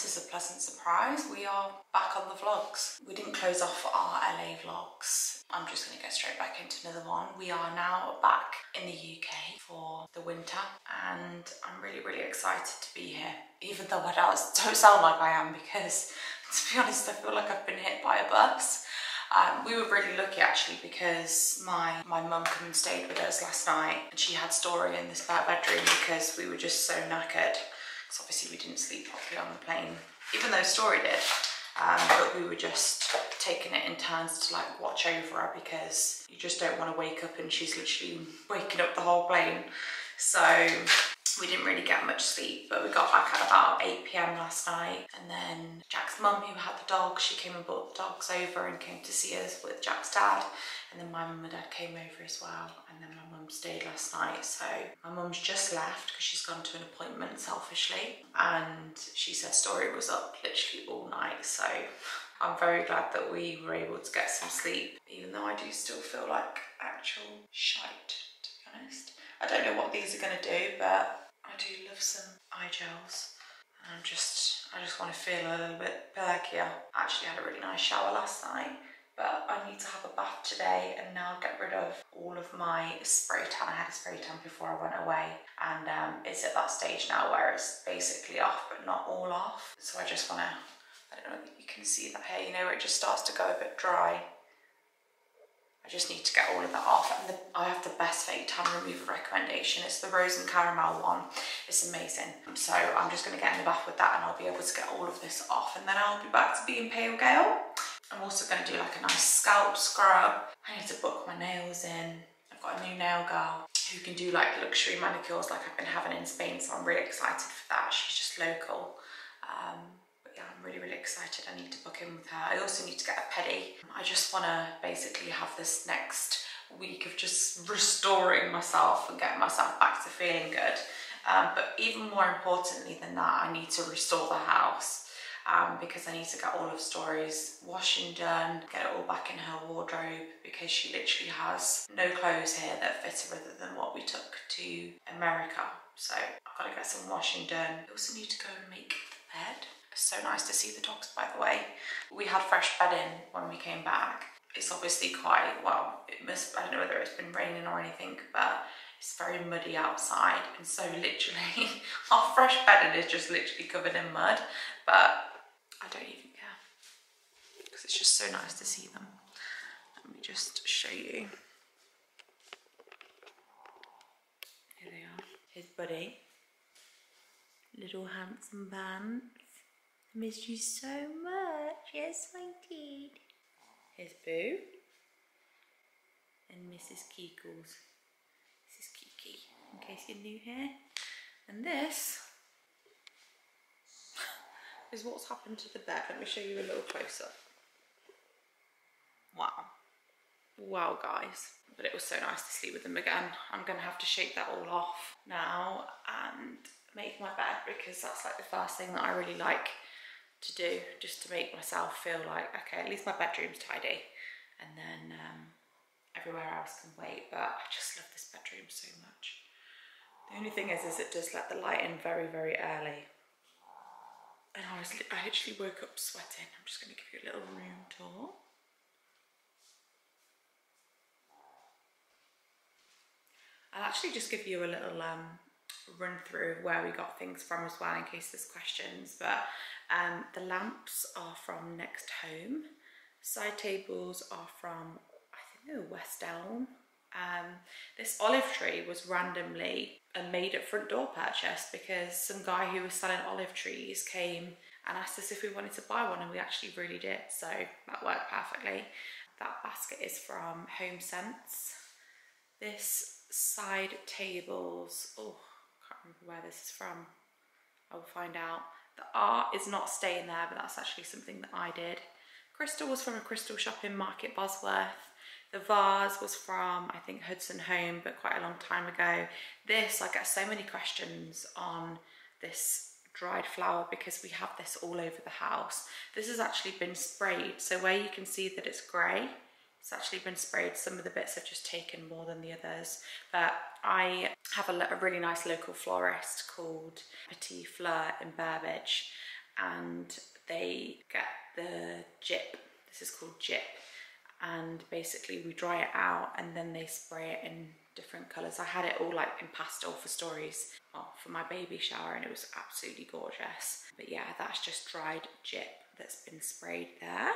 this is a pleasant surprise. We are back on the vlogs. We didn't close off our LA vlogs. I'm just going to get straight back into another one. We are now back in the UK for the winter and I'm really, really excited to be here. Even though I don't sound like I am, because to be honest, I feel like I've been hit by a bus. We were really lucky actually, because my mum came and stayed with us last night and she had Storie in the spare bedroom because we were just so knackered. Because obviously we didn't sleep properly on the plane, even though Storie did. But we were just taking it in turns to like watch over her, because you just don't want to wake up and she's literally waking up the whole plane. So we didn't really get much sleep, but we got back at about 8 PM last night. And then Jack's mum, who had the dog, she came and brought the dogs over and came to see us with Jack's dad. And then my mum and dad came over as well. And then my mum stayed last night. So my mum's just left because she's gone to an appointment selfishly. And she said Storie was up literally all night. So I'm very glad that we were able to get some sleep, even though I do still feel like actual shite, to be honest. I don't know what these are going to do, but I do love some eye gels. And I just want to feel a little bit perkier. I actually had a really nice shower last night, but I need to have a bath today and now get rid of all of my spray tan. I had a spray tan before I went away, and it's at that stage now where it's basically off, but not all off. So I just want to, I don't know if you can see that here, you know, where it just starts to go a bit dry. I just need to get all of that off. And I have the best fake tan remover recommendation. It's the rose and caramel one. It's amazing. So I'm just going to get in the bath with that and I'll be able to get all of this off, and then I'll be back to being pale Gale. I'm also going to do like a nice scalp scrub. I need to book my nails in. I've got a new nail girl who can do like luxury manicures like I've been having in Spain, so I'm really excited for that. She's just local. Yeah, I'm really, really excited. I need to book in with her. I also need to get a pedi. I just want to basically have this next week of just restoring myself and getting myself back to feeling good. But even more importantly than that, I need to restore the house, because I need to get all of Storie's washing done, get it all back in her wardrobe, because she literally has no clothes here that fit her other than what we took to America. So I've got to get some washing done. I also need to go and make the bed. So nice to see the dogs, by the way. We had fresh bedding when we came back. It's obviously quite, well, I don't know whether it's been raining or anything, but it's very muddy outside. And so literally, our fresh bedding is just literally covered in mud, but I don't even care, because it's just so nice to see them. Let me just show you. Here they are. Here's Buddy. Little handsome band. I missed you so much. Yes, I did. Here's Boo. And Mrs. Keekles. This is Kiki, in case you're new here. And this is what's happened to the bed. Let me show you a little close-up. Wow. Wow, guys. But it was so nice to sleep with them again. I'm going to have to shake that all off now and make my bed, because that's like the first thing that I really like to do, just to make myself feel like, okay, at least my bedroom's tidy, and then everywhere else can wait. But I just love this bedroom so much. The only thing is it does let the light in very, very early, and I actually woke up sweating. I'm just going to give you a little room tour. I'll actually just give you a little run through where we got things from as well, in case there's questions. But the lamps are from Next Home. Side tables are from, I think they were West Elm. This olive tree was randomly a made at front door purchase, because some guy who was selling olive trees came and asked us if we wanted to buy one, and we actually really did, so that worked perfectly. That basket is from Home Sense. This side tables, oh, I can't remember where this is from. I'll find out. The art is not staying there, but that's actually something that I did. Crystal was from a crystal shop in Market Bosworth. The vase was from, I think, Hudson Home, but quite a long time ago. This, I get so many questions on this dried flower, because we have this all over the house. This has actually been sprayed, so where you can see that it's grey, it's actually been sprayed. Some of the bits have just taken more than the others. But I have a really nice local florist called Petit Fleur in Burbage, and they get the jip. This is called jip, and basically we dry it out and then they spray it in different colours. I had it all like in pastel for Stories, well, for my baby shower, and it was absolutely gorgeous. But yeah, that's just dried jip that's been sprayed there.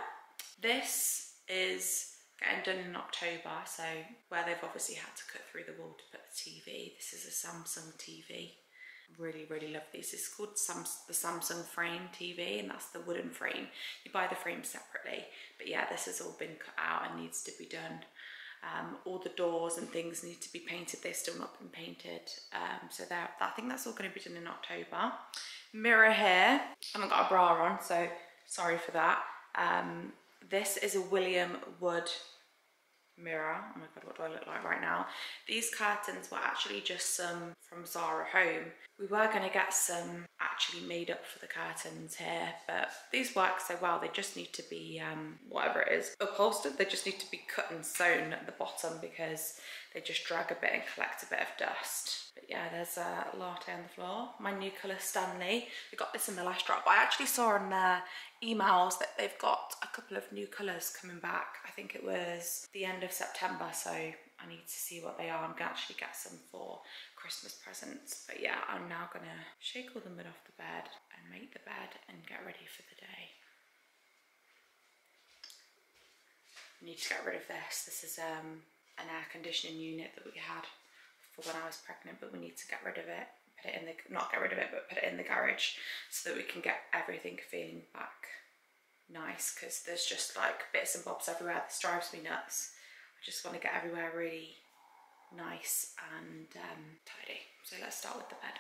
This is getting done in October, so where they've obviously had to cut through the wall to put the TV. This is a Samsung TV. Really, really love these. It's called the Samsung frame TV, and that's the wooden frame. You buy the frame separately, but yeah, this has all been cut out and needs to be done. All the doors and things need to be painted. They've still not been painted, so I think that's all going to be done in October. Mirror here. I haven't got a bra on, so sorry for that. This is a William Wood mirror. Oh my god, what do I look like right now? These curtains were actually just some from Zara Home. We were going to get some actually made up for the curtains here, but these work so well. They just need to be whatever it is, upholstered. They just need to be cut and sewn at the bottom because they just drag a bit and collect a bit of dust. But yeah, there's a latte on the floor. My new colour Stanley. We got this in the last drop, but I actually saw on their emails that they've got a couple of new colours coming back. I think it was the end of September, so I need to see what they are. I'm gonna actually get some for Christmas presents. But yeah, I'm now gonna shake all the mud off the bed and make the bed and get ready for the day. I need to get rid of this. This is an air conditioning unit that we had for when I was pregnant, but we need to get rid of it. Put it in the, not get rid of it, but put it in the garage so that we can get everything feeling back nice, because there's just like bits and bobs everywhere. This drives me nuts. I just want to get everywhere really nice and tidy. So let's start with the bed.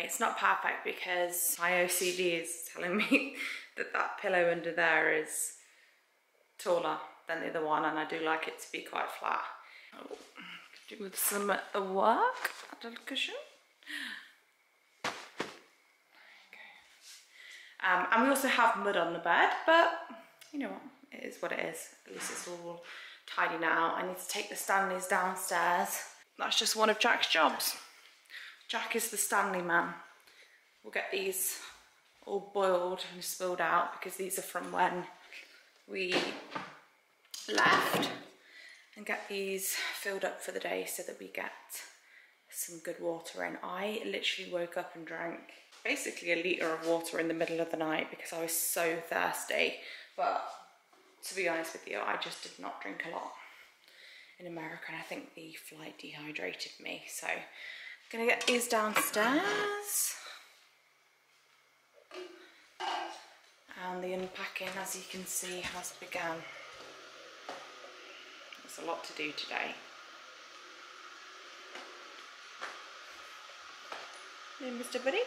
It's not perfect because my OCD is telling me that that pillow under there is taller than the other one, and I do like it to be quite flat. Oh, could do with some work, a little cushion. Okay. And we also have mud on the bed, but you know what, it is what it is. At least it's all tidy now. I need to take the Stanleys downstairs. That's just one of Jack's jobs. Jack is the Stanley man. We'll get these all boiled and spilled out because these are from when we left, and get these filled up for the day so that we get some good water in. I literally woke up and drank basically a litre of water in the middle of the night because I was so thirsty. But to be honest with you, I just did not drink a lot in America, and I think the flight dehydrated me. So gonna get these downstairs, and the unpacking, as you can see, has begun. There's a lot to do today. Hey, Mr. Buddy.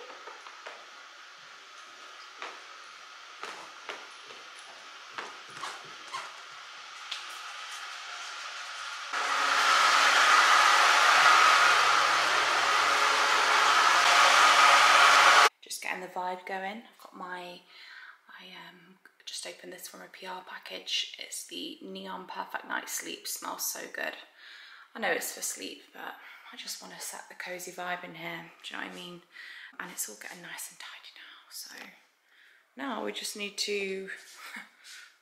Getting the vibe going. I've got my, I just opened this from a PR package. It's the Neon Perfect Night Sleep. Smells so good. I know it's for sleep, but I just want to set the cozy vibe in here. Do you know what I mean? And it's all getting nice and tidy now. So now we just need to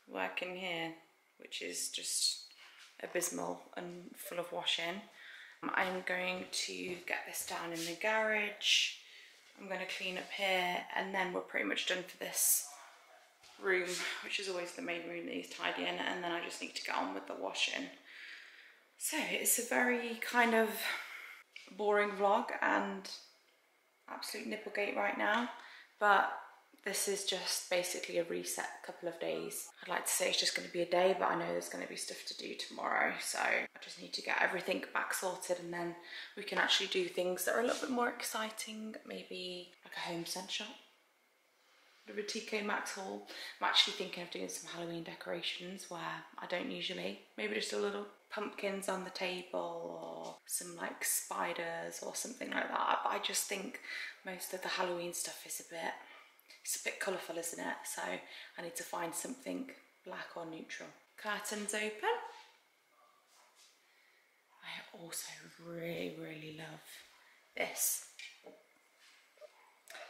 work in here, which is just abysmal and full of washing. I'm going to get this down in the garage. I'm going to clean up here, and then we're pretty much done for this room, which is always the main room that needs tidying, and then I just need to get on with the washing. So it's a very kind of boring vlog and absolute nipplegate right now, but This is just basically a reset couple of days. I'd like to say it's just going to be a day, but I know there's going to be stuff to do tomorrow. So I just need to get everything back sorted, and then we can actually do things that are a little bit more exciting. Maybe like a home scent shop. The TK Maxx haul. I'm actually thinking of doing some Halloween decorations where I don't usually. Maybe just a little pumpkins on the table or some like spiders or something like that. But I just think most of the Halloween stuff is it's a bit colourful, isn't it? So I need to find something black or neutral. Curtains open. I also really love this.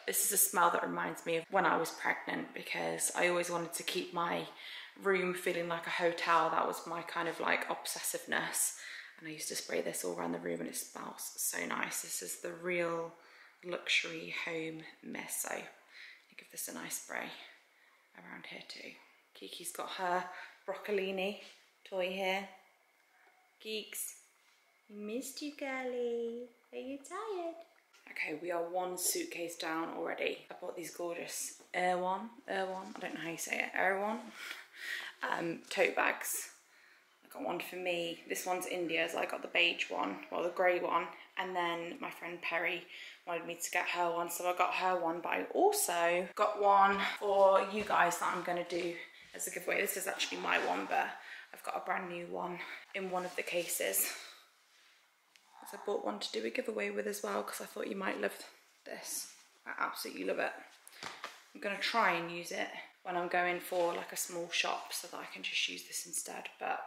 This is a smell that reminds me of when I was pregnant, because I always wanted to keep my room feeling like a hotel. That was my kind of like obsessiveness. And I used to spray this all around the room and it smells so nice. This is the Real Luxury Home Mist. So I'll give this a nice spray around here too. Kiki's got her broccolini toy here. Geeks, we missed you, girlie. Are you tired? Okay, we are one suitcase down already. I bought these gorgeous Erewhon, I don't know how you say it, Erewhon, tote bags. I got one for me. This one's India's. I got the beige one, well, the grey one, and then my friend Perry wanted me to get her one, so I got her one, but I also got one for you guys that I'm going to do as a giveaway. This is actually my one, but I've got a brand new one in one of the cases. I bought one to do a giveaway with as well, because I thought you might love this. I absolutely love it. I'm going to try and use it when I'm going for like a small shop so that I can just use this instead. But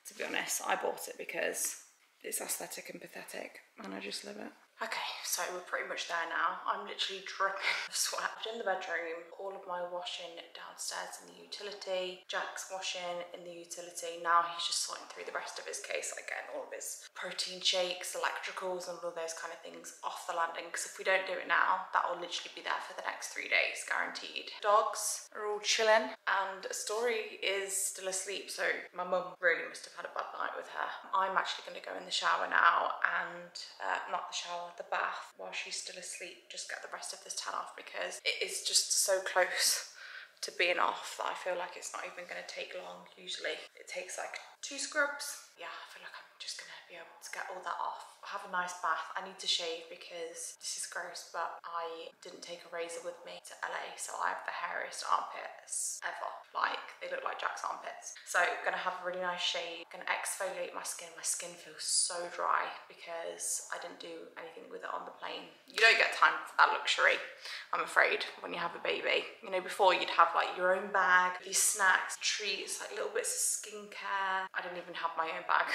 to be honest, I bought it because it's aesthetic and pathetic and I just love it. Okay, so we're pretty much there now. I'm literally dripping of sweat. In the bedroom, all of my washing downstairs in the utility, Jack's washing in the utility. Now he's just sorting through the rest of his case, like getting all of his protein shakes, electricals and all those kind of things off the landing, because if we don't do it now, that will literally be there for the next 3 days, guaranteed. Dogs are all chilling and Storie is still asleep, so my mum really must have had a bad night with her. I'm actually going to go in the shower now and, not the shower, the bath, while she's still asleep, just get the rest of this tan off, because it is just so close to being off that I feel like it's not even going to take long. Usually it takes like 2 scrubs. Yeah, I feel like I'm just going to be able to get all that off. Have a nice bath. I need to shave because this is gross, but I didn't take a razor with me to LA, so I have the hairiest armpits ever. Like, they look like Jack's armpits. So I'm gonna have a really nice shave, gonna exfoliate my skin. My skin feels so dry because I didn't do anything with it on the plane. You don't get time for that luxury, I'm afraid, when you have a baby. You know, before you'd have like your own bag, these snacks, treats, like little bits of skincare. I didn't even have my own bag.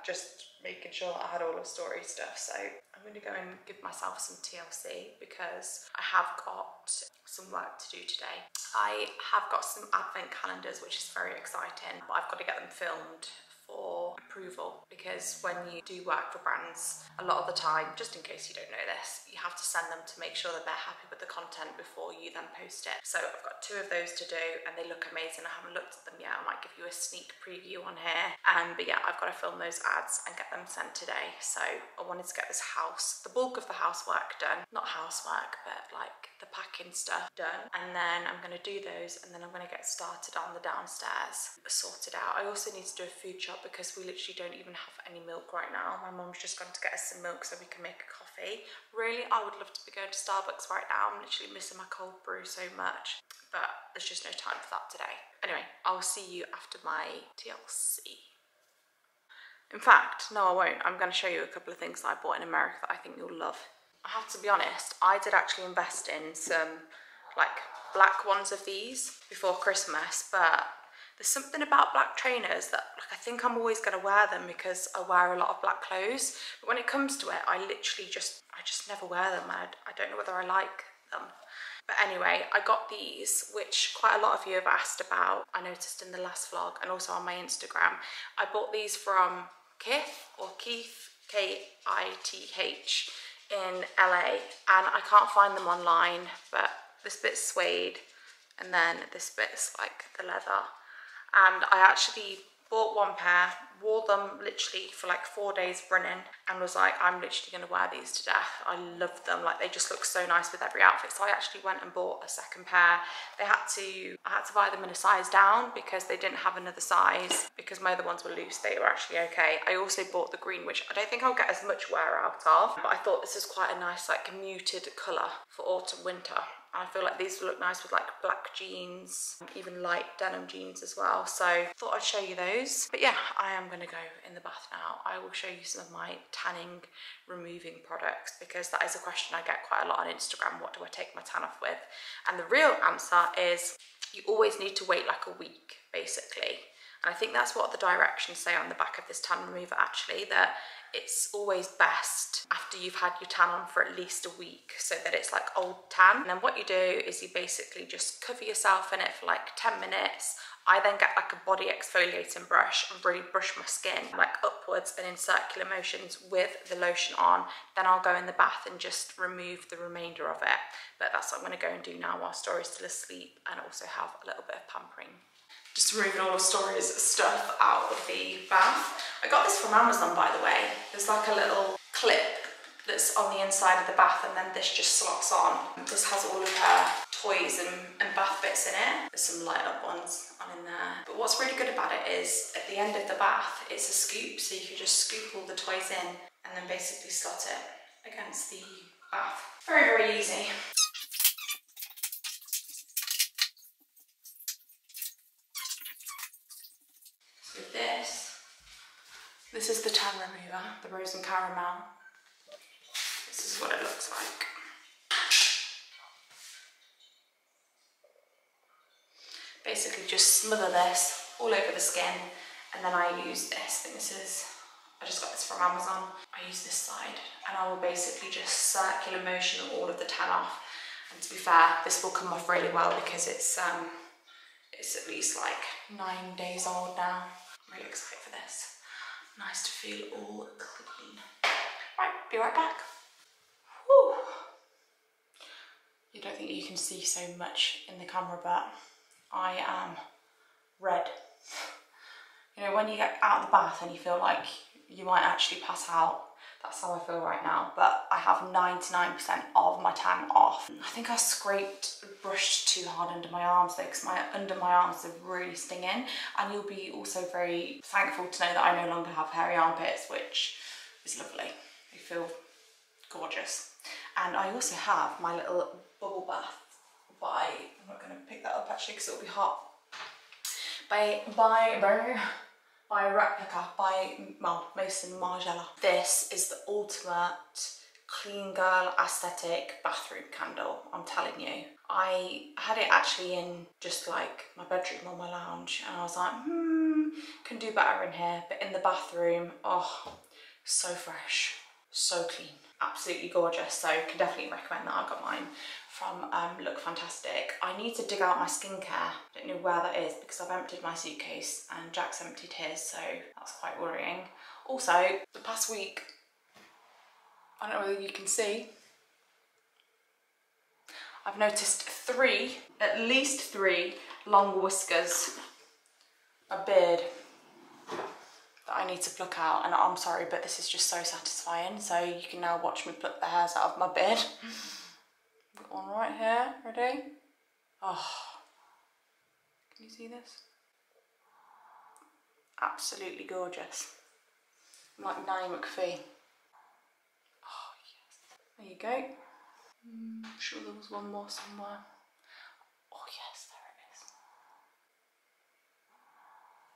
Just making sure I had all of Storie stuff. So I'm going to go and give myself some TLC because I have got some work to do today. I have got some advent calendars, which is very exciting, but I've got to get them filmed for approval, because when you do work for brands, a lot of the time, just in case you don't know this, you have to send them to make sure that they're happy with the content before you then post it. So I've got 2 of those to do and they look amazing. I haven't looked at them yet. I might give you a sneak preview on here. But yeah, I've got to film those ads and get them sent today. So I wanted to get this house, the bulk of the housework done. Not housework, but like the packing stuff done. And then I'm going to do those, and then I'm going to get started on the downstairs, sorted out. I also need to do a food shop because we literally don't even have any milk right now. My mum's just gone to get us some milk so we can make a coffee. Really, I would love to be going to Starbucks right now. I'm literally missing my cold brew so much, but there's just no time for that today. Anyway, I'll see you after my TLC. In fact, no I won't. I'm going to show you a couple of things that I bought in America that I think you'll love. I have to be honest, I did actually invest in some like black ones of these before Christmas, but there's something about black trainers that like I think I'm always going to wear them because I wear a lot of black clothes. But when it comes to it, I just never wear them. I don't know whether I like them. But anyway, I got these, which quite a lot of you have asked about. I noticed in the last vlog and also on my Instagram. I bought these from Keith, K-I-T-H in LA, and I can't find them online, but this bit's suede and then this bit's like the leather. And I actually bought one pair, wore them literally for like 4 days running and was like, I'm literally gonna wear these to death. I love them, like they just look so nice with every outfit. So I actually went and bought a second pair. I had to buy them in a size down because they didn't have another size, because my other ones were loose, they were actually okay. I also bought the green, which I don't think I'll get as much wear out of, but I thought this is quite a nice like muted colour for autumn winter. I feel like these will look nice with like black jeans, even light denim jeans as well. So I thought I'd show you those. But yeah, I am gonna go in the bath now. I will show you some of my tanning removing products, because that is a question I get quite a lot on Instagram. What do I take my tan off with? And the real answer is you always need to wait like a week, basically. And I think that's what the directions say on the back of this tan remover actually, that it's always best after you've had your tan on for at least a week, so that it's like old tan. And then what you do is you basically just cover yourself in it for like 10 minutes. I then get like a body exfoliating brush and really brush my skin like upwards and in circular motions with the lotion on. Then I'll go in the bath and just remove the remainder of it. But that's what I'm gonna go and do now while Storie's still asleep, and also have a little bit of pampering. Just removing all of Storie's stuff out of the bath. I got this from Amazon, by the way. There's like a little clip that's on the inside of the bath, and then this just slots on. This has all of her toys and bath bits in it. There's some light up ones on in there. But what's really good about it is at the end of the bath, it's a scoop, so you can just scoop all the toys in and then basically slot it against the bath. Very, very easy. This is the tan remover, the rose and caramel. This is what it looks like. Basically just smother this all over the skin, and then I use this. I just got this from Amazon. I use this side, and I will basically just circular motion all of the tan off. And to be fair, this will come off really well because it's at least like 9 days old now. I'm really excited for this. Nice to feel all clean. Right, be right back. Whew. You don't think you can see so much in the camera, but I am red. You know, when you get out of the bath and you feel like you might actually pass out, that's how I feel right now. But I have 99% of my tan off. I think I brushed too hard under my arms though, because under my arms are really stinging. And you'll be also very thankful to know that I no longer have hairy armpits, which is lovely. They feel gorgeous. And I also have my little bubble bath I'm not going to pick that up actually because it'll be hot. By Replica, well, Mason Margiela. This is the ultimate clean girl aesthetic bathroom candle, I'm telling you. I had it actually in just like my bedroom or my lounge, and I was like, can do better in here. But in the bathroom, oh, so fresh, so clean, absolutely gorgeous. So can definitely recommend that. I got mine from Look Fantastic. I need to dig out my skincare. I don't know where that is because I've emptied my suitcase and Jack's emptied his, so that's quite worrying. Also, the past week, I don't know whether you can see, I've noticed at least three long whiskers, a beard that I need to pluck out, and I'm sorry, but this is just so satisfying. So you can now watch me pluck the hairs out of my beard. Got one right here, ready? Oh, can you see this? Absolutely gorgeous. I'm like Nanny McPhee. Oh yes, there you go. I'm sure there was one more somewhere. Oh yes, there it is.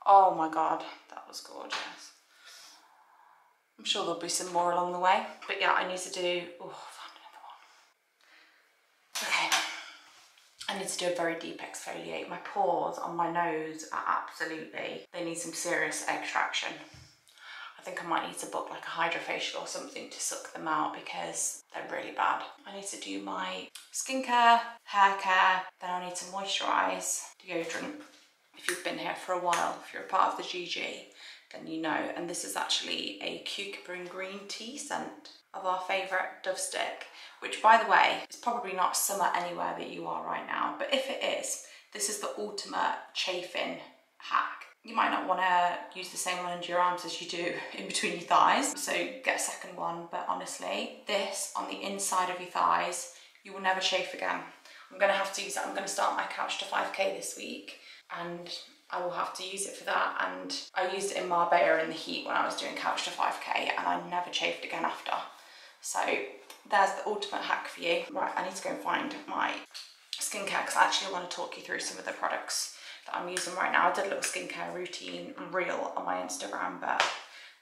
Oh my god, that was gorgeous. I'm sure there'll be some more along the way. But yeah, I need to do, oh, I found another one. Okay, I need to do a very deep exfoliate. My pores on my nose are absolutely, they need some serious extraction. I think I might need to book like a hydrofacial or something to suck them out because they're really bad. I need to do my skincare, hair care, then I need to moisturise, deodorant. If you've been here for a while, if you're a part of the GG, then you know. And this is actually a cucumber and green tea scent of our favourite Dove stick, which by the way, is probably not summer anywhere that you are right now, but if it is, this is the ultimate chafing hack. you might not want to use the same one under your arms as you do in between your thighs, so get a second one. But honestly, this on the inside of your thighs, you will never chafe again. I'm going to have to use it. I'm going to start my Couch to 5K this week, and I will have to use it for that. And I used it in Marbella in the heat when I was doing Couch to 5K, and I never chafed again after. So there's the ultimate hack for you. Right, I need to go and find my skincare because actually I want to talk you through some of the products that I'm using right now. I did a little skincare routine reel on my Instagram, but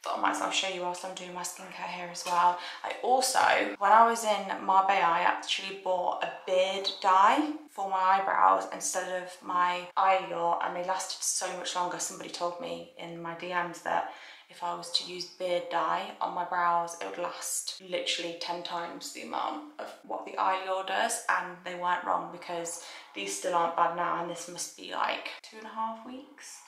thought I might as well show you whilst I'm doing my skincare here as well. I also, when I was in Marbella, I actually bought a beard dye for my eyebrows instead of my eyelure, and they lasted so much longer. Somebody told me in my DMs that if I was to use beard dye on my brows, it would last literally 10 times the amount of what the eyelure does, and they weren't wrong because these still aren't bad now, and this must be like 2.5 weeks.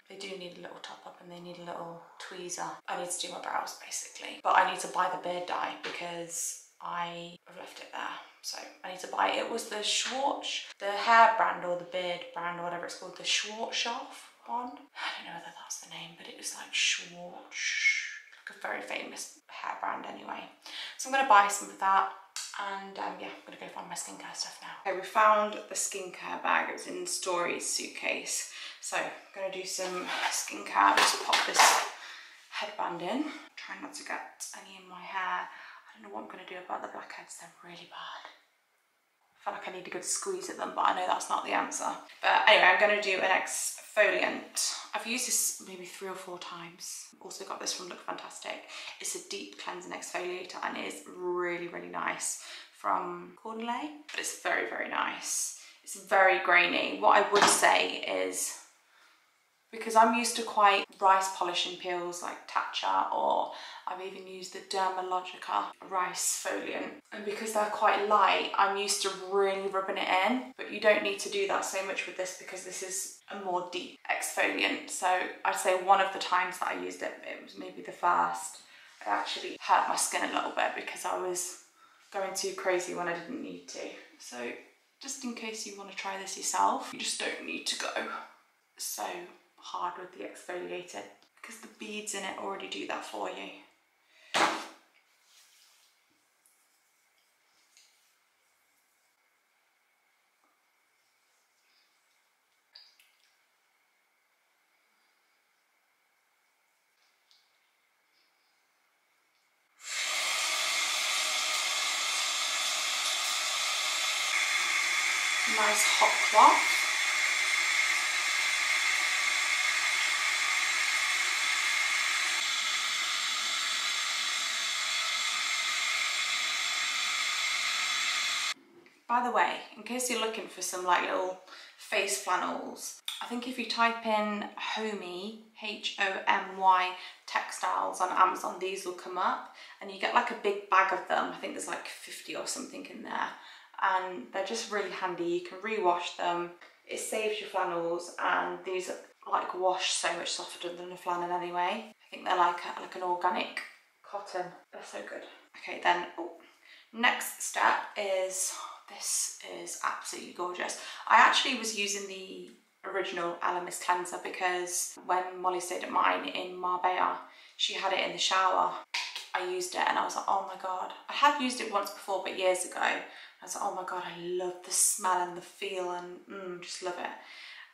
They do need a little top up and they need a little tweezer. I need to do my brows basically, but I need to buy the beard dye because I have left it there. So I need to buy it. It was the Schwartz, the hair brand or the beard brand or whatever it's called, the Schwarzkopf one. I don't know whether that's the name, but it was like Schwartz, like a very famous hair brand anyway. So I'm going to buy some of that, and yeah, I'm going to go find my skincare stuff now. Okay, we found the skincare bag. It was in Storie's suitcase. So I'm going to do some skincare. Just pop this headband in. Try not to get any in my hair. I don't know what I'm going to do about the blackheads. They're really bad. I feel like I need a good squeeze at them, but I know that's not the answer. But anyway, I'm going to do an exfoliant. I've used this maybe 3 or 4 times. Also got this from Look Fantastic. It's a deep cleansing exfoliator and it is really, really nice from Cornelay. But it's very, very nice. It's very grainy. What I would say is, because I'm used to quite rice polishing peels like Tatcha, or I've even used the Dermalogica rice foliant, and because they're quite light, I'm used to really rubbing it in, but you don't need to do that so much with this because this is a more deep exfoliant. So I'd say one of the times that I used it, it was maybe the first, it actually hurt my skin a little bit because I was going too crazy when I didn't need to. So just in case you want to try this yourself, you just don't need to go so hard with the exfoliator because the beads in it already do that for you. Nice hot cloth. By the way, in case you're looking for some like little face flannels, I think if you type in Homey, H-O-M-Y textiles on Amazon, these will come up, and you get like a big bag of them. I think there's like 50 or something in there, and they're just really handy. You can rewash them. It saves your flannels, and these like wash so much softer than a flannel anyway. I think they're like an organic cotton. They're so good. Okay, then next step is, this is absolutely gorgeous. I actually was using the original Elemis cleanser because when Molly stayed at mine in Marbella, she had it in the shower. I used it and I was like, oh my god. I had used it once before, but years ago. I was like, oh my god, I love the smell and the feel, and just love it.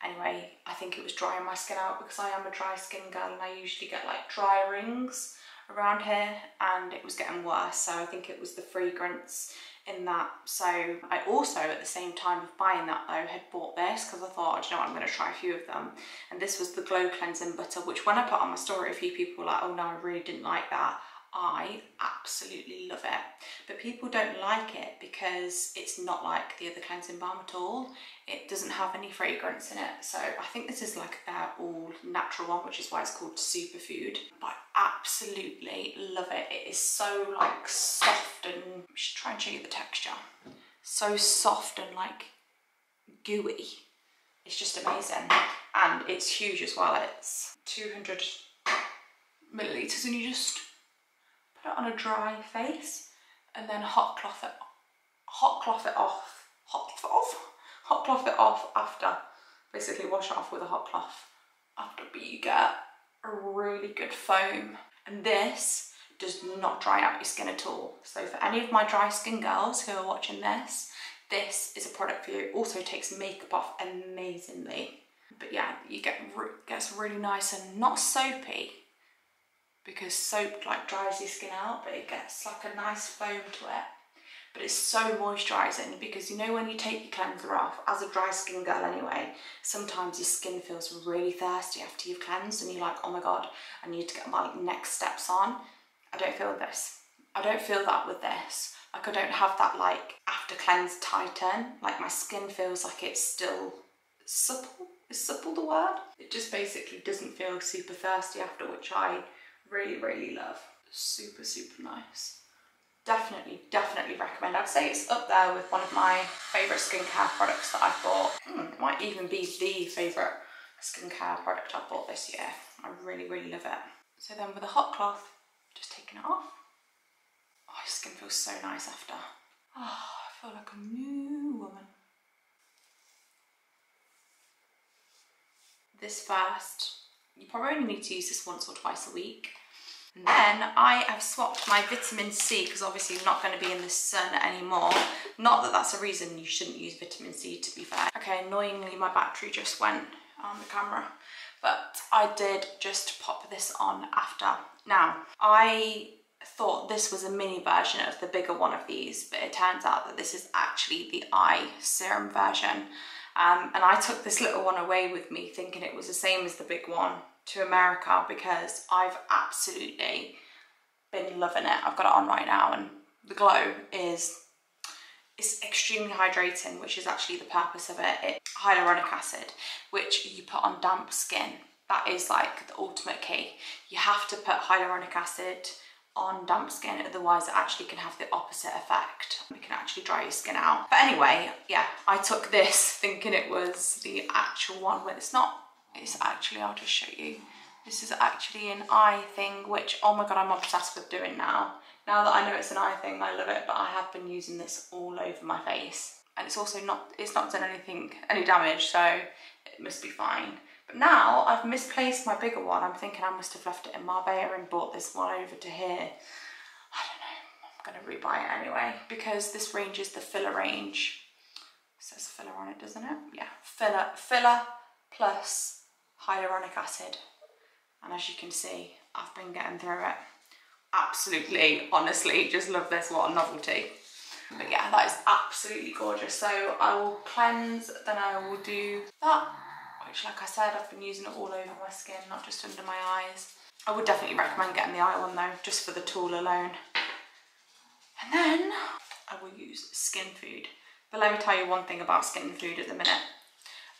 Anyway, I think it was drying my skin out because I am a dry skin girl and I usually get like dry rings around here, and it was getting worse. So I think it was the fragrance in that. So I also, at the same time of buying that though, had bought this because I thought, you know what, I'm going to try a few of them. And this was the Glow Cleansing Butter, which when I put on my story, a few people were like, oh no, I really didn't like that. I absolutely love it, but people don't like it because it's not like the other cleansing balm at all. It doesn't have any fragrance in it, so I think this is like their all natural one, which is why it's called Superfood. But I absolutely love it. It is so like soft, and I should try and show you the texture. So soft and like gooey. It's just amazing, and it's huge as well. It's 200 millilitres, and you just put it on a dry face and then hot cloth it off after. Basically wash it off with a hot cloth after, but you get a really good foam. And this does not dry out your skin at all. So for any of my dry skin girls who are watching this, this is a product for you. It also takes makeup off amazingly. But yeah, you gets really nice and not soapy, because soap like dries your skin out, but it gets like a nice foam to it. But it's so moisturising, because you know when you take your cleanser off, as a dry skin girl anyway, sometimes your skin feels really thirsty after you've cleansed and you're like, oh my god, I need to get my next steps on. I don't feel this. I don't feel that with this. Like, I don't have that like after cleanse tighten. Like, my skin feels like it's still supple. Is supple the word? It just basically doesn't feel super thirsty after, which I really, really love. Super, super nice. Definitely recommend. I'd say it's up there with one of my favourite skincare products that I've bought. It might even be the favourite skincare product I've bought this year. I really, really love it. So then with a hot cloth, just taking it off. Oh, your skin feels so nice after. Oh, I feel like a new woman. This first, you probably only need to use this once or twice a week. And then I have swapped my vitamin C, because obviously you're not going to be in the sun anymore. Not that that's a reason you shouldn't use vitamin C, to be fair. Okay, annoyingly my battery just went on the camera, but I did just pop this on after. Now, I thought this was a mini version of the bigger one of these, but it turns out that this is actually the eye serum version. And I took this little one away with me thinking it was the same as the big one to America, because I've absolutely been loving it. I've got it on right now, and the glow is, it's extremely hydrating, which is actually the purpose of it. It's hyaluronic acid, which you put on damp skin. That is like the ultimate key. You have to put hyaluronic acid on damp skin, otherwise it actually can have the opposite effect. It can actually dry your skin out. But anyway, yeah, I took this thinking it was the actual one, but it's not. It's actually, I'll just show you. This is actually an eye thing, which, oh my god, I'm obsessed with doing now. Now that I know it's an eye thing, I love it, but I have been using this all over my face. And it's also not, it's not done any damage, so it must be fine. But now I've misplaced my bigger one. I'm thinking I must have left it in Marbella and brought this one over to here. I don't know, I'm gonna rebuy it anyway, because this range is the filler range. It says filler on it, doesn't it? Yeah, filler plus hyaluronic acid. And as you can see, I've been getting through it. Absolutely, honestly, just love this, what a novelty. But yeah, that is absolutely gorgeous. So I will cleanse, then I will do that, which, like I said, I've been using it all over my skin, not just under my eyes. I would definitely recommend getting the eye one though, just for the tool alone. And then I will use Skin Food. But let me tell you one thing about Skin Food at the minute.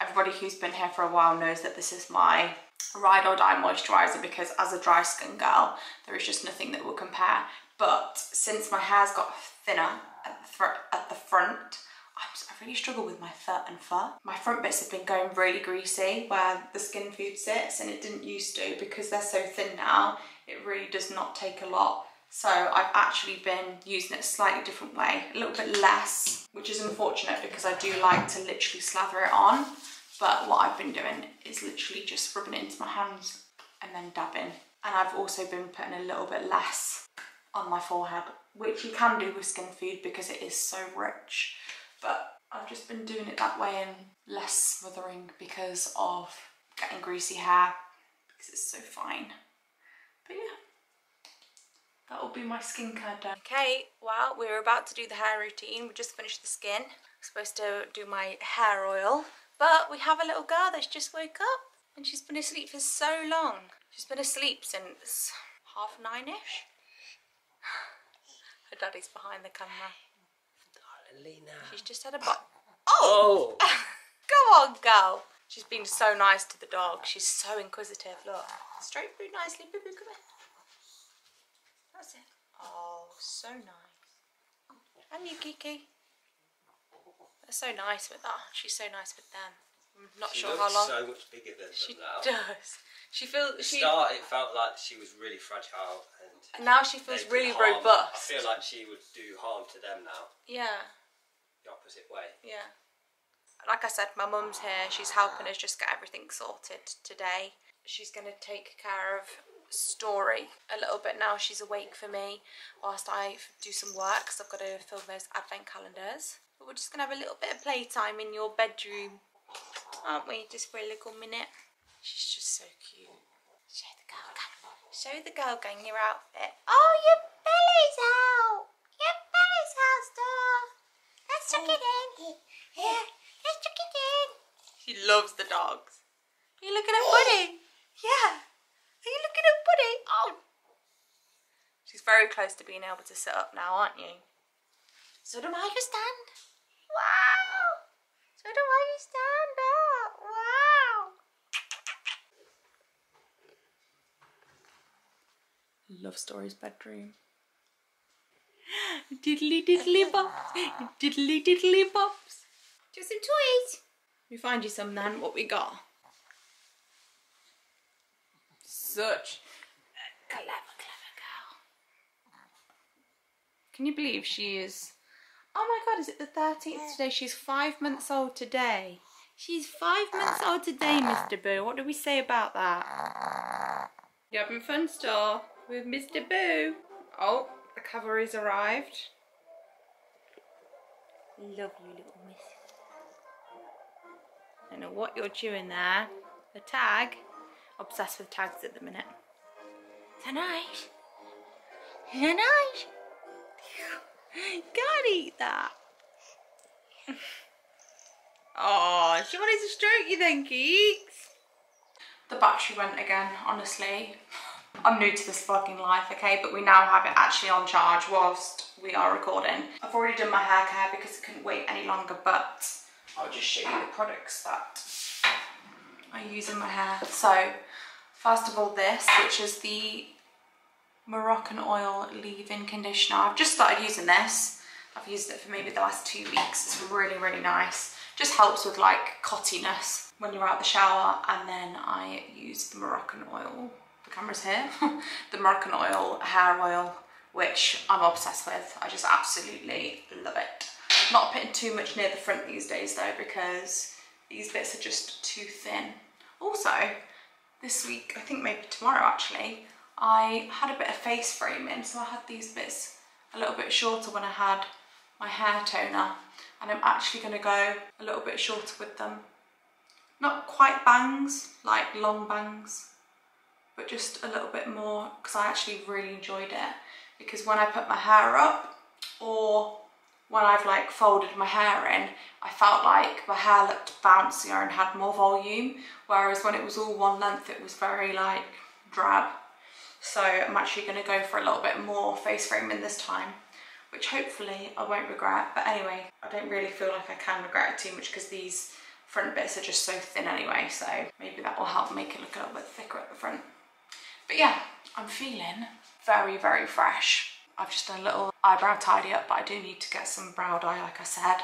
Everybody who's been here for a while knows that this is my ride or die moisturiser, because as a dry skin girl, there is just nothing that will compare. But since my hair's got thinner at the front, I really struggle with my fur and fur. My front bits have been going really greasy where the Skin Food sits, and it didn't used to. Because they're so thin now, it really does not take a lot. So I've actually been using it a slightly different way, a little bit less, which is unfortunate because I do like to literally slather it on. But what I've been doing is literally just rubbing it into my hands and then dabbing. And I've also been putting a little bit less on my forehead, which you can do with Skin Food because it is so rich. But I've just been doing it that way and less smothering because of getting greasy hair, because it's so fine. But yeah, that will be my skincare done. Okay, well, we're about to do the hair routine. We just finished the skin. I'm supposed to do my hair oil. But we have a little girl that's just woke up, and she's been asleep for so long. She's been asleep since 9:30ish. Her daddy's behind the camera. Darling Lena. She's just had a Oh! Go on, girl. She's been so nice to the dog. She's so inquisitive. Look, stroke food nicely. Boo boo, come here. That's it. Oh, so nice. And you, Kiki. They're so nice with that. She's so nice with them. I'm not sure how long. She looks so much bigger than she them now. does. She feels. At the start, it felt like she was really fragile, and now she feels really robust. I feel like she would do harm to them now. Yeah. The opposite way. Yeah. like I said, my mum's here. She's helping us just get everything sorted today. She's going to take care of Storie a little bit now. She's awake for me whilst I do some work because I've got to film those advent calendars. But we're just going to have a little bit of playtime in your bedroom, aren't we? Just for a little minute. She's just so cute. Show the girl gang. Show the girl gang your outfit. Oh, your belly's out. Your belly's out, Star. Let's tuck it in. Yeah, let's tuck it in. She loves the dogs. Are you looking at Buddy? Yeah. Are you looking at Buddy? Oh. She's very close to being able to sit up now, aren't you? So do I. You stand. Wow. So do I. You stand up. Wow. Love Storie's bedroom. Diddly diddly bops. Diddly diddly bops. Do you want some toys? We find you some then. What we got? Such a clever girl. Can you believe she is... Oh my god, is it the 13th today? She's 5 months old today. She's 5 months old today, Mr. Boo. What do we say about that? You having fun, Star, with Mr. Boo? Oh, the cavalry's arrived. Love you, little miss. I don't know what you're doing there. The tag. Obsessed with tags at the minute. Is that nice? Is that nice? Can't eat that. Oh, she wanted to stroke you then, Keeks. The battery went again, honestly. I'm new to this vlogging life, okay, but we now have it actually on charge whilst we are recording. I've already done my hair care because I couldn't wait any longer, but I'll just show you the products that I use in my hair. So, first of all this, which is the Moroccan Oil Leave-In Conditioner. I've just started using this. I've used it for maybe the last 2 weeks. It's really, really nice. Just helps with like cottiness when you're out the shower. And then I use the Moroccan Oil, the camera's here, the Moroccan Oil hair oil, which I'm obsessed with. I just absolutely love it. Not putting too much near the front these days though, because these bits are just too thin. Also, this week, I think maybe tomorrow actually, I had a bit of face framing, so I had these bits a little bit shorter when I had my hair toner, and I'm actually going to go a little bit shorter with them. Not quite bangs, like long bangs, but just a little bit more, because I actually really enjoyed it. Because when I put my hair up, or when I've like folded my hair in, I felt like my hair looked bouncier and had more volume, whereas when it was all one length it was very like drab. So I'm actually going to go for a little bit more face framing this time, which hopefully I won't regret. But anyway, I don't really feel like I can regret it too much because these front bits are just so thin anyway, so maybe that will help make it look a little bit thicker at the front. But yeah, I'm feeling very, very fresh. I've just done a little eyebrow tidy up, but I do need to get some brow dye like I said.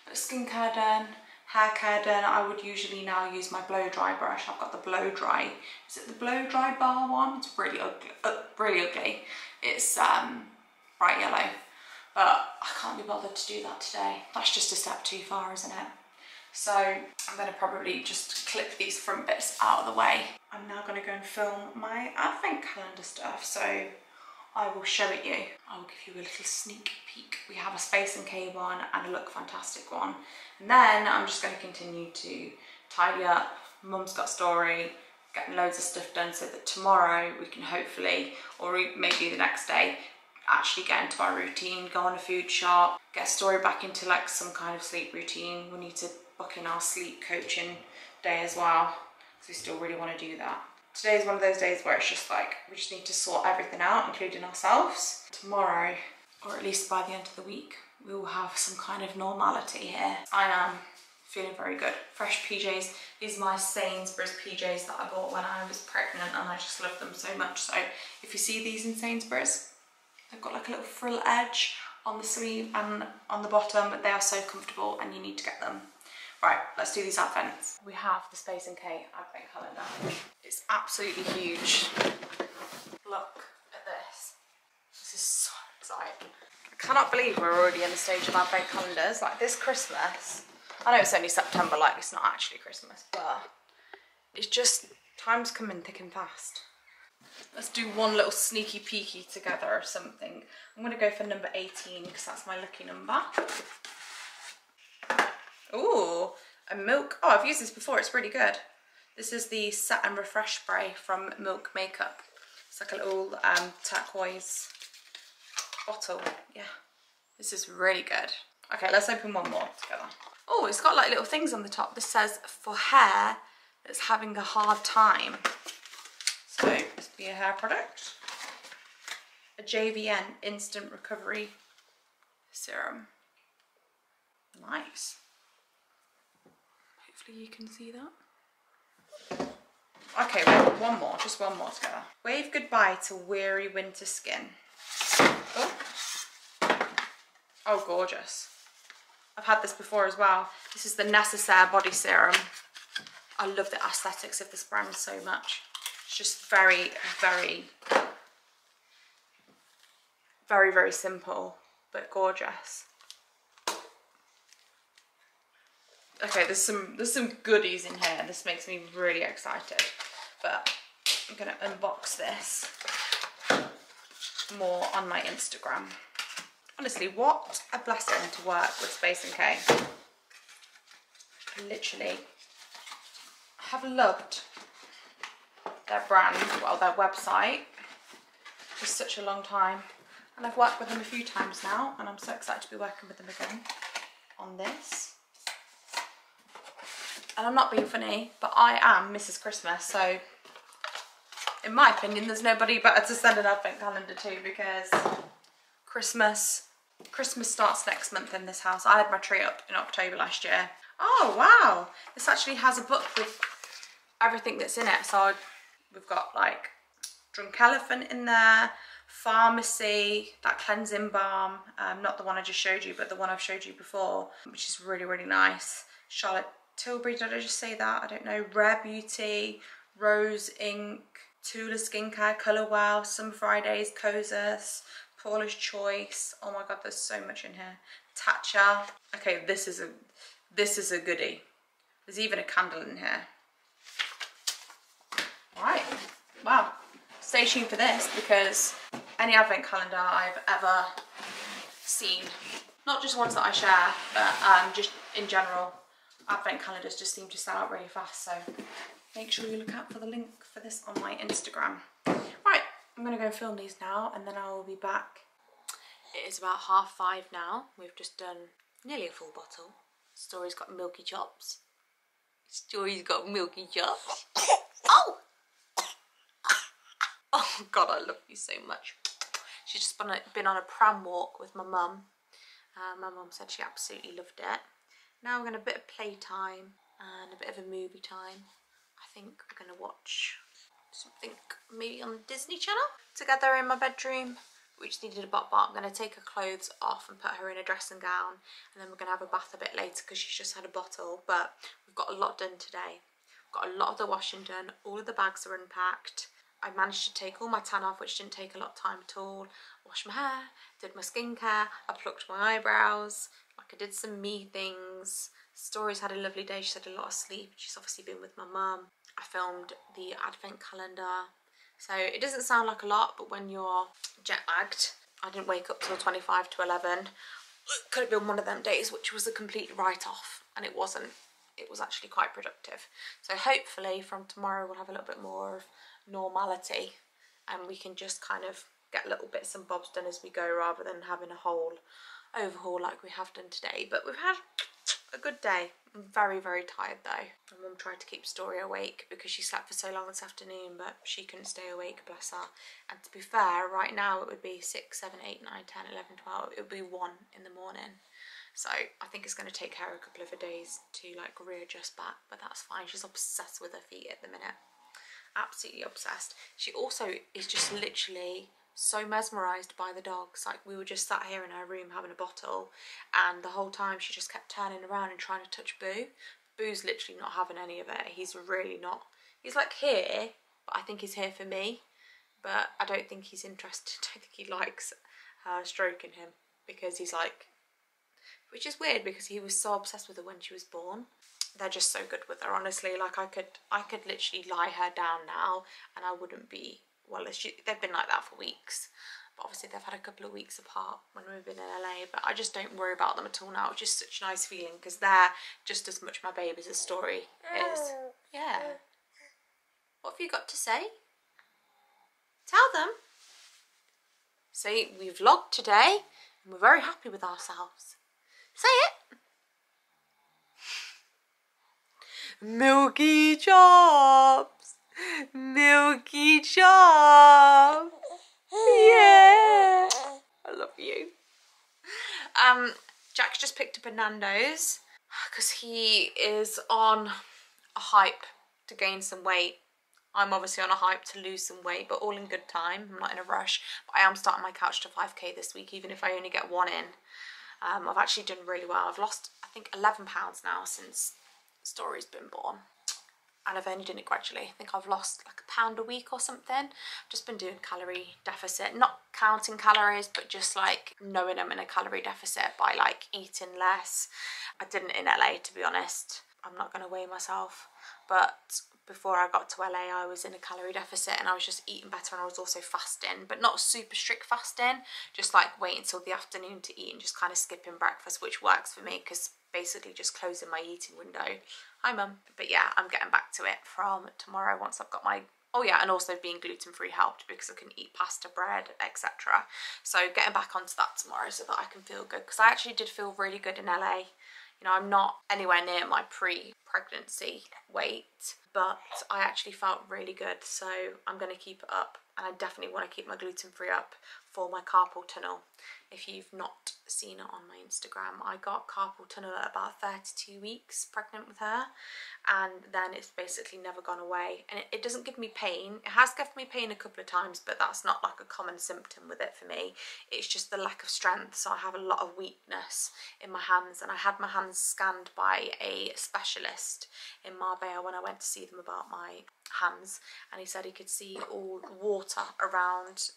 But skincare done, hair care done. I would usually now use my blow dry brush. I've got the blow dry. Is it the blow dry bar one? It's really ugly. Really ugly. It's bright yellow, but I can't be bothered to do that today. That's just a step too far, isn't it? So I'm going to probably just clip these front bits out of the way. I'm now going to go and film my advent calendar stuff. So I will show it you. I will give you a little sneak peek. We have a Space NK one and a Look Fantastic one. And then I'm just going to continue to tidy up. Mum's got Storie, getting loads of stuff done so that tomorrow we can hopefully, or maybe the next day, actually get into our routine, go on a food shop, get Storie back into like some kind of sleep routine. We need to book in our sleep coaching day as well, because we still really want to do that. Today is one of those days where it's just like, we just need to sort everything out, including ourselves. Tomorrow, or at least by the end of the week, we will have some kind of normality here. I am feeling very good. Fresh PJs. These are my Sainsbury's PJs that I bought when I was pregnant, and I just love them so much. So if you see these in Sainsbury's, they've got like a little frill edge on the sleeve and on the bottom, but they are so comfortable and you need to get them. Right, let's do these advents. We have the Space NK advent calendar. It's absolutely huge. Look at this. This is so exciting. I cannot believe we're already in the stage of advent calendars. Like this Christmas, I know it's only September, like it's not actually Christmas, but it's just, time's coming thick and fast. Let's do one little sneaky peeky together or something. I'm gonna go for number 18 because that's my lucky number. Ooh, a milk. Oh, I've used this before, it's really good. This is the Set and Refresh spray from Milk Makeup. It's like a little turquoise bottle. Yeah, this is really good. Okay, let's open one more together. Oh, it's got like little things on the top. This says for hair that's having a hard time. So this will be a hair product. A JVN Instant Recovery Serum. Nice. Hopefully you can see that. Okay, wait, one more, just one more together. Wave goodbye to weary winter skin. Oh, oh, gorgeous. I've had this before as well. This is the Necessaire Body Serum. I love the aesthetics of this brand so much. It's just very, very, very, very simple, but gorgeous. Okay, there's some goodies in here. This makes me really excited. But I'm gonna unbox this more on my Instagram. Honestly, what a blessing to work with Space & K. I literally have loved their brand, well, their website for such a long time. And I've worked with them a few times now, and I'm so excited to be working with them again on this. And I'm not being funny, but I am Mrs. Christmas, so in my opinion, there's nobody better to send an advent calendar to, because Christmas starts next month in this house. I had my tree up in October last year. Oh wow, this actually has a book with everything that's in it. So we've got like Drunk Elephant in there, Pharmacy, that cleansing balm, not the one I just showed you, but the one I've showed you before, which is really, really nice. Charlotte Tilbury, did I just say that? I don't know. Rare Beauty, Rose Ink, Tula Skincare, Colour Wow, Summer Fridays, Kosas, Paula's Choice. Oh my god, there's so much in here. Tatcha. Okay, this is a goodie. There's even a candle in here. Right. Wow. Stay tuned for this, because any advent calendar I've ever seen, not just ones that I share, but just in general, advent calendars just seem to sell out really fast. So make sure you look out for the link for this on my Instagram. Right, I'm gonna go film these now, and then I will be back. It is about 5:30 now. We've just done nearly a full bottle. Storie's got milky chops. Storie's got milky chops. Oh! Oh god, I love you so much. She's just been on a pram walk with my mum. My mum said she absolutely loved it. Now we're going to a bit of playtime and a bit of a movie time. I think we're going to watch something maybe on the Disney Channel together in my bedroom. We just needed a bot. I'm going to take her clothes off and put her in a dressing gown, and then we're going to have a bath a bit later because she's just had a bottle. But we've got a lot done today. We've got a lot of the washing done. All of the bags are unpacked. I managed to take all my tan off, which didn't take a lot of time at all. Washed my hair, did my skincare, I plucked my eyebrows, like I did some me things. Storie's had a lovely day. She's had a lot of sleep. She's obviously been with my mum. I filmed the advent calendar. So it doesn't sound like a lot, but when you're jet lagged, I didn't wake up till 25 to 11. It could have been one of them days which was a complete write-off, and it wasn't. It was actually quite productive. So hopefully from tomorrow we'll have a little bit more of normality, and we can just kind of get little bits and bobs done as we go, rather than having a whole overhaul like we have done today. But we've had a good day. I'm very, very tired though. My mum tried to keep Storie awake because she slept for so long this afternoon, but she couldn't stay awake, bless her. And to be fair, right now it would be 6, 7, 8, 9, 10, 11, 12. It would be 1 in the morning. So I think it's going to take her a couple of days to like readjust back, but that's fine. She's obsessed with her feet at the minute. Absolutely obsessed. She also is just literally so mesmerised by the dogs. Like, we were just sat here in her room having a bottle, and the whole time she just kept turning around and trying to touch Boo. Boo's literally not having any of it. He's really not. He's like here, but I think he's here for me. But I don't think he's interested. I don't think he likes her stroking him, because he's like which is weird because he was so obsessed with her when she was born. They're just so good with her, honestly. Like, I could literally lie her down now and I wouldn't be, well, they've been like that for weeks. But obviously they've had a couple of weeks apart when we've been in LA, but I just don't worry about them at all now. It's just such a nice feeling because they're just as much my babies as Storie is. Yeah. What have you got to say? Tell them. So we vlogged today and we're very happy with ourselves. Say it. Milky chops. Milky chops. Yeah. I love you. Jack's just picked up a Nando's because he is on a hype to gain some weight. I'm obviously on a hype to lose some weight, but all in good time. I'm not in a rush, but I am starting my couch to 5k this week, even if I only get one in. I've actually done really well. I've lost, I think, 11 pounds now since Storie's been born. And I've only done it gradually. I think I've lost like £1 a week or something. I've just been doing calorie deficit, not counting calories, but just like knowing I'm in a calorie deficit by like eating less. I didn't in LA, to be honest. I'm not gonna weigh myself, but before I got to LA, I was in a calorie deficit and I was just eating better, and I was also fasting, but not super strict fasting, just like waiting till the afternoon to eat and just kind of skipping breakfast, which works for me because basically just closing my eating window. Hi mum. But yeah, I'm getting back to it from tomorrow once I've got my, oh yeah, and also being gluten-free helped because I can eat pasta, bread, etc. So getting back onto that tomorrow so that I can feel good, because I actually did feel really good in LA. You know, I'm not anywhere near my pre-pregnancy weight, but I actually felt really good. So I'm going to keep it up, and I definitely want to keep my gluten-free up for my carpal tunnel. If you've not seen it on my Instagram, I got carpal tunnel at about 32 weeks pregnant with her, and then it's basically never gone away. And it doesn't give me pain. It has given me pain a couple of times, but that's not like a common symptom with it for me. It's just the lack of strength. So I have a lot of weakness in my hands, and I had my hands scanned by a specialist in Marbella when I went to see them about my hands, and he said he could see all water around,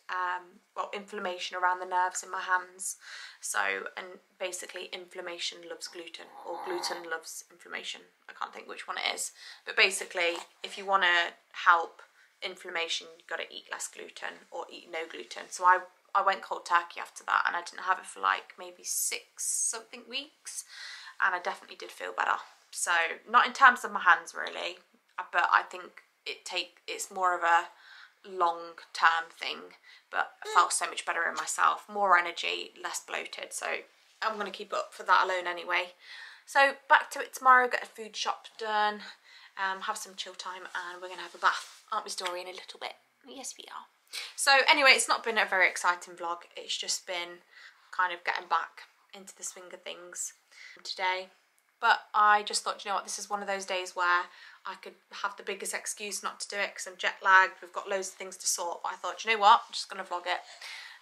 well, inflammation around the nerves in my hands. So, and basically inflammation loves gluten, or gluten loves inflammation. I can't think which one it is, but basically if you want to help inflammation, you've got to eat less gluten or eat no gluten. So I went cold turkey after that, and I didn't have it for like maybe 6 something weeks, and I definitely did feel better. So not in terms of my hands really, but I think it's more of a long-term thing, but I felt so much better in myself, more energy, less bloated. So I'm going to keep up for that alone anyway. So back to it tomorrow, get a food shop done, have some chill time, and we're going to have a bath, aren't we, Storie, in a little bit? Yes, we are. So anyway, it's not been a very exciting vlog. It's just been kind of getting back into the swing of things today. But I just thought, you know what, this is one of those days where I could have the biggest excuse not to do it because I'm jet lagged, we've got loads of things to sort. But I thought, you know what, I'm just going to vlog it,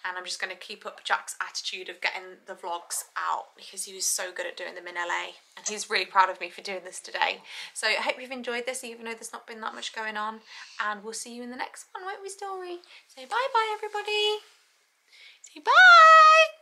and I'm just going to keep up Jack's attitude of getting the vlogs out because he was so good at doing them in LA, and he's really proud of me for doing this today. So I hope you've enjoyed this, even though there's not been that much going on, and we'll see you in the next one, won't we, Storie? Say bye-bye, everybody. Say bye!